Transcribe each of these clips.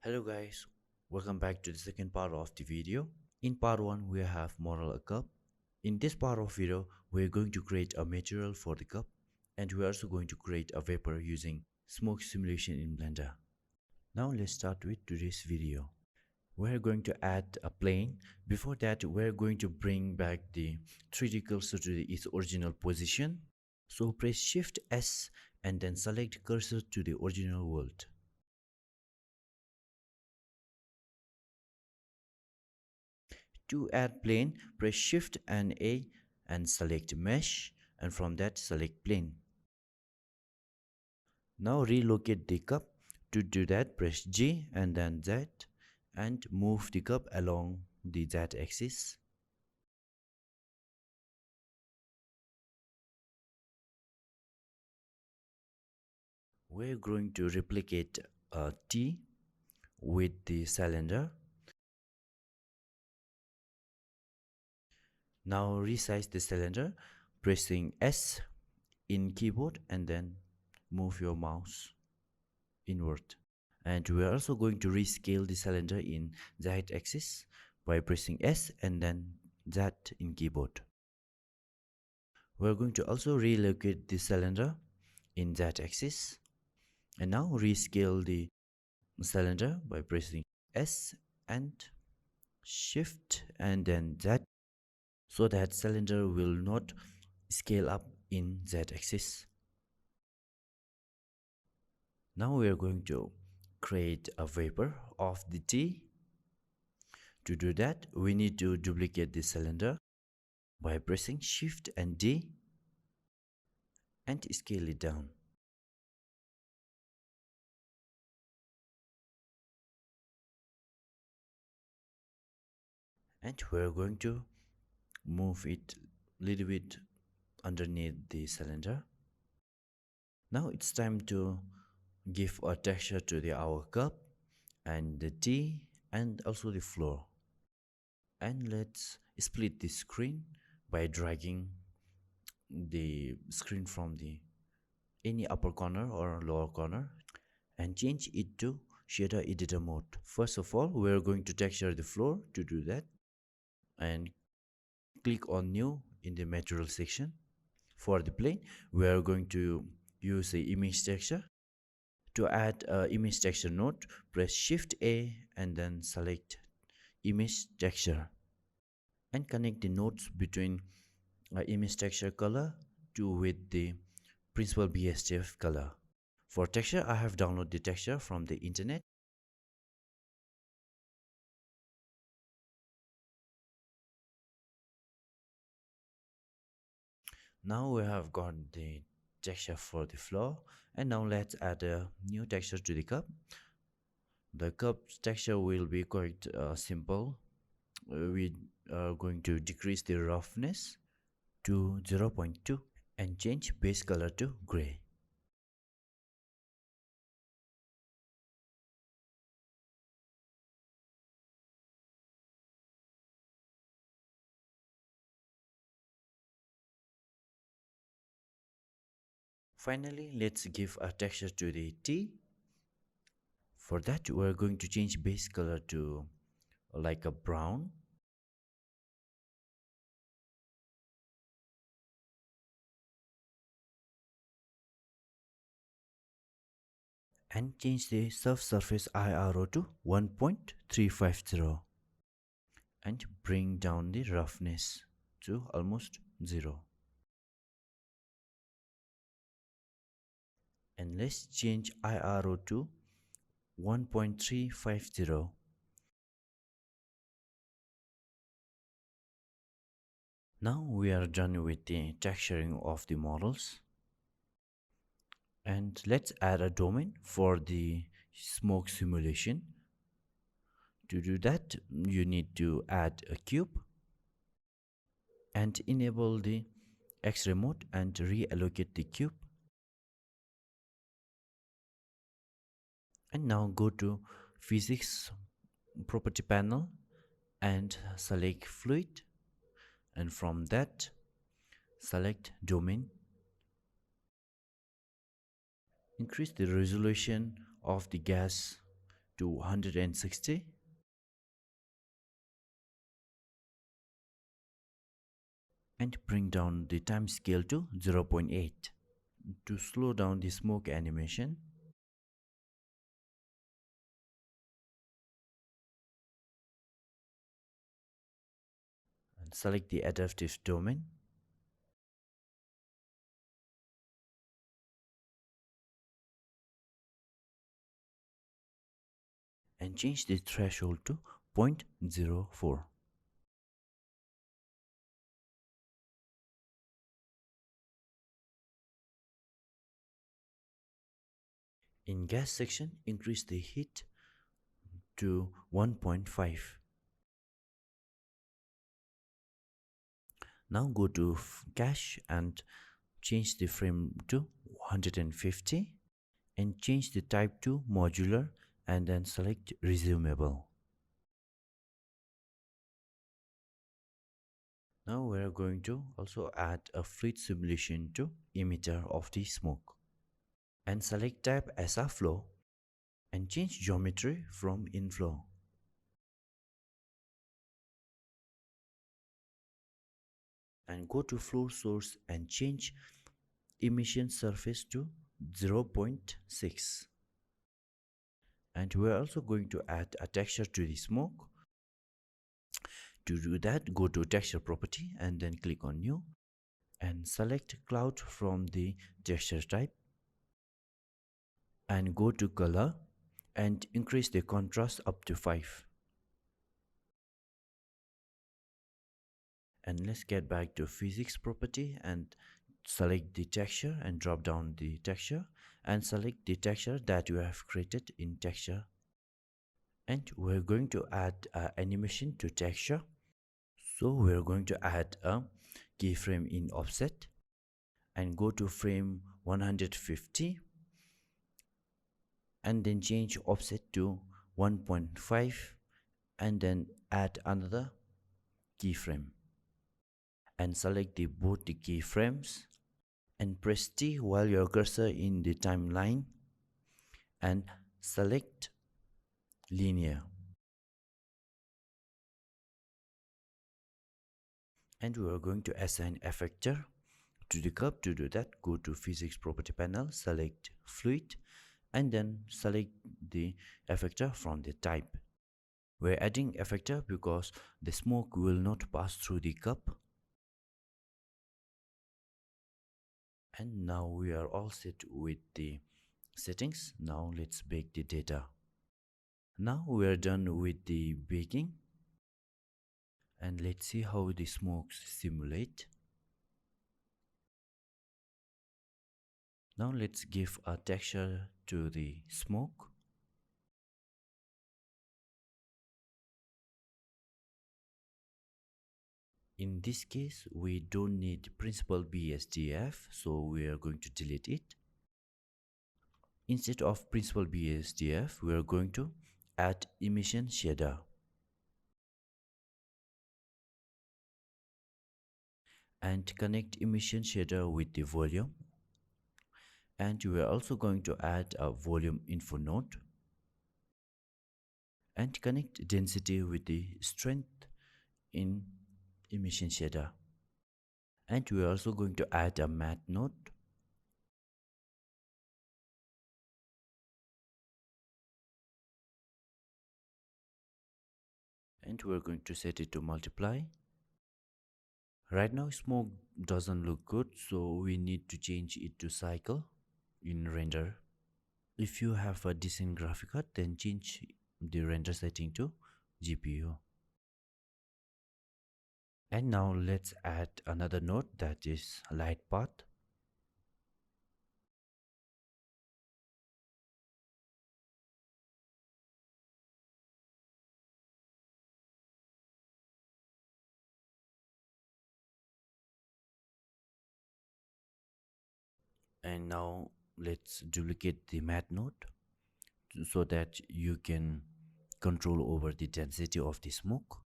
Hello guys, welcome back to the second part of the video. In part 1 we have model a cup. In this part of video we are going to create a material for the cup, and we are also going to create a vapor using smoke simulation in Blender. Now let's start with today's video. We are going to add a plane. Before that we are going to bring back the 3D cursor to its original position. So press Shift S and then select cursor to the original world. To add plane, press Shift and A and select Mesh, and from that select plane. Now relocate the cup. To do that, press G and then Z and move the cup along the Z axis. We're going to replicate a T with the cylinder. Now resize the cylinder, pressing S in keyboard and then move your mouse inward. And we are also going to rescale the cylinder in Z axis by pressing S and then Z in keyboard. We are going to also relocate the cylinder in Z axis, and now rescale the cylinder by pressing S and Shift and then Z, so that cylinder will not scale up in Z axis. Now we are going to create a vapor of the T. To do that, we need to duplicate the cylinder by pressing Shift and D and scale it down. And we're going to move it a little bit underneath the cylinder. Now it's time to give a texture to our cup and the T and also the floor. And let's split the screen by dragging the screen from the any upper corner or lower corner and change it to shader editor mode. First of all, we're going to texture the floor. To do that, and click on new in the material section. For the plane, we are going to use the image texture. To add image texture node, press Shift A and then select image texture and connect the nodes between image texture color to with the principal BSDF color. For texture, I have downloaded the texture from the internet. Now we have got the texture for the floor, and now let's add a new texture to the cup. The cup texture will be quite simple. We are going to decrease the roughness to 0.2 and change base color to gray. Finally, let's give a texture to the T. For that, we're going to change base color to like a brown. And change the surface IRO to 1.350 and bring down the roughness to almost 0. And let's change IRO to 1.350. Now we are done with the texturing of the models, and let's add a domain for the smoke simulation. To do that, you need to add a cube and enable the X-ray mode and reallocate the cube. And now go to physics property panel and select fluid, and from that select domain. Increase the resolution of the gas to 160 and bring down the time scale to 0.8 to slow down the smoke animation. And select the adaptive domain and change the threshold to 0.04. In gas section, increase the heat to 1.5. Now go to cache and change the frame to 150 and change the type to modular and then select resumable. Now we are going to also add a fluid simulation to emitter of the smoke and select type as a flow and change geometry from inflow. And go to flow source and change emission surface to 0.6. And we are also going to add a texture to the smoke. To do that, go to texture property and then click on new and select cloud from the texture type and go to color and increase the contrast up to 5. And let's get back to physics property and select the texture and drop down the texture and select the texture that you have created in texture. And we're going to add animation to texture. So we're going to add a keyframe in offset and go to frame 150 and then change offset to 1.5 and then add another keyframe and select both the keyframes and press T while your cursor in the timeline and select linear. And we are going to assign effector to the curve. To do that, go to physics property panel, select fluid and then select the effector from the type. We're adding effector because the smoke will not pass through the cup. And now we are all set with the settings. Now let's bake the data. Now we are done with the baking and let's see how the smokes simulate. Now let's give a texture to the smoke. In this case, we don't need principal BSDF, so we are going to delete it. Instead of principal BSDF, we are going to add emission shader. And connect emission shader with the volume. And we are also going to add a volume info node. And connect density with the strength in emission shader. And we are also going to add a matte node. And we are going to set it to multiply. Right now smoke doesn't look good, so we need to change it to cycle in render. If you have a decent graphic card, then change the render setting to GPU. And now let's add another node, that is light path. And now let's duplicate the matte node so that you can control over the density of the smoke.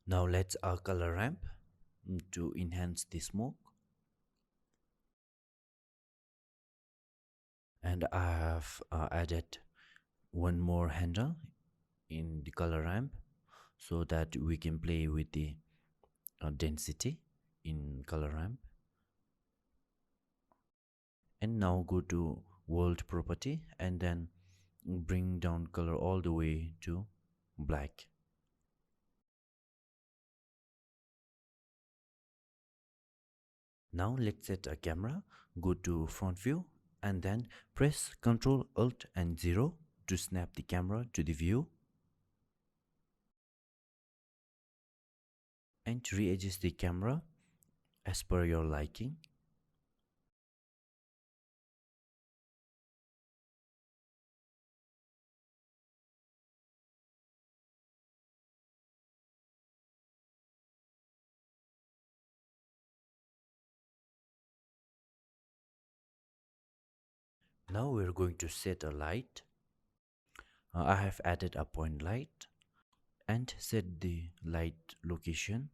Now let's color ramp to enhance the smoke. And I have added one more handle in the color ramp so that we can play with the density in color ramp. And now go to world property and then bring down color all the way to black. Now let's set a camera. Go to front view and then press Ctrl Alt and 0 to snap the camera to the view, and readjust the camera as per your liking. Now we're going to set a light. I have added a point light and set the light location.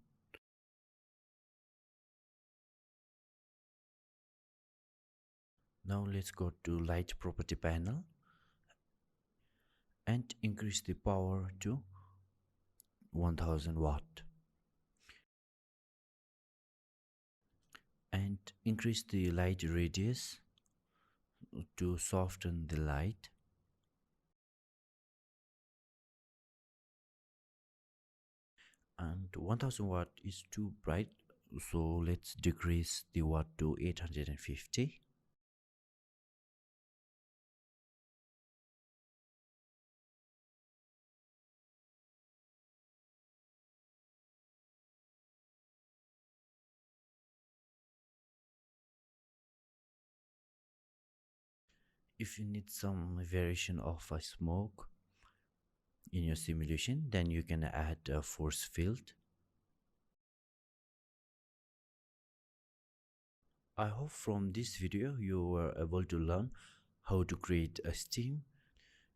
Now let's go to light property panel and increase the power to 1000 watt and increase the light radius to soften the light. And 1000 watt is too bright, so let's decrease the watt to 850. If you need some variation of a smoke in your simulation, then you can add a force field. I hope from this video you were able to learn how to create a steam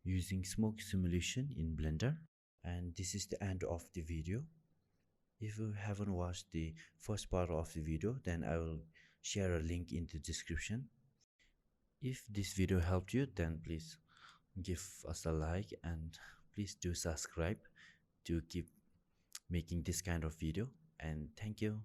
using smoke simulation in Blender. And this is the end of the video. If you haven't watched the first part of the video, then I will share a link in the description. If this video helped you, then please give us a like and please do subscribe to keep making this kind of video. And thank you.